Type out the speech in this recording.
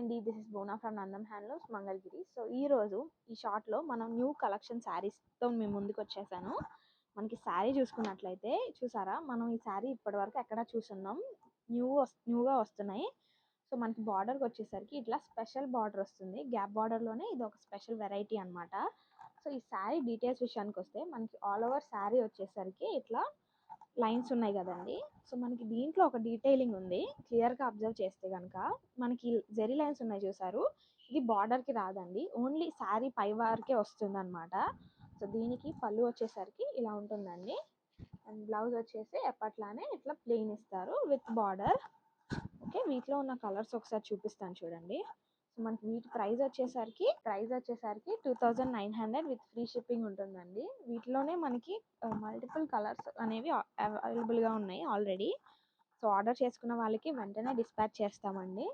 అండి, this is Bona from Nandam handlooms Mangalagiri. So ఈరోజు ఈ షార్ట్లో మనం న్యూ కలెక్షన్ శారీస్తో మేము ముందుకు వచ్చేసాను. మనకి శారీ చూసుకున్నట్లయితే చూసారా, మనం ఈ శారీ ఇప్పటివరకు ఎక్కడ చూసున్నాం, న్యూగా వస్తున్నాయి. సో మనకి బార్డర్కి వచ్చేసరికి ఇట్లా స్పెషల్ బార్డర్ వస్తుంది. గ్యాప్ బార్డర్లోనే ఇది ఒక స్పెషల్ వెరైటీ అనమాట. సో ఈ శారీ డీటెయిల్స్ విషయానికి వస్తే మనకి ఆల్ ఓవర్ శారీ వచ్చేసరికి ఇట్లా లైన్స్ ఉన్నాయి కదండి. సో మనకి దీంట్లో ఒక డీటెయిలింగ్ ఉంది. క్లియర్గా అబ్జర్వ్ చేస్తే కనుక మనకి జెరీ లైన్స్ ఉన్నాయి చూసారు, ఇది బార్డర్కి రాదండి, ఓన్లీ శారీ పై వారికే వస్తుంది అనమాట. సో దీనికి పళ్ళు వచ్చేసరికి ఇలా ఉంటుందండి. అండ్ బ్లౌజ్ వచ్చేసి ఎప్పట్లానే ఇట్లా ప్లెయిన్ ఇస్తారు విత్ బార్డర్. ఓకే, వీటిలో ఉన్న కలర్స్ ఒకసారి చూపిస్తాను చూడండి. సో మనకి వీటి ప్రైస్ వచ్చేసరికి 2900 విత్ ఫ్రీ షిప్పింగ్ ఉంటుందండి. వీటిలోనే మనకి మల్టిపుల్ కలర్స్ అనేవి అవైలబుల్గా ఉన్నాయి ఆల్రెడీ. సో ఆర్డర్ చేసుకున్న వాళ్ళకి వెంటనే డిస్పాచ్ చేస్తామండి.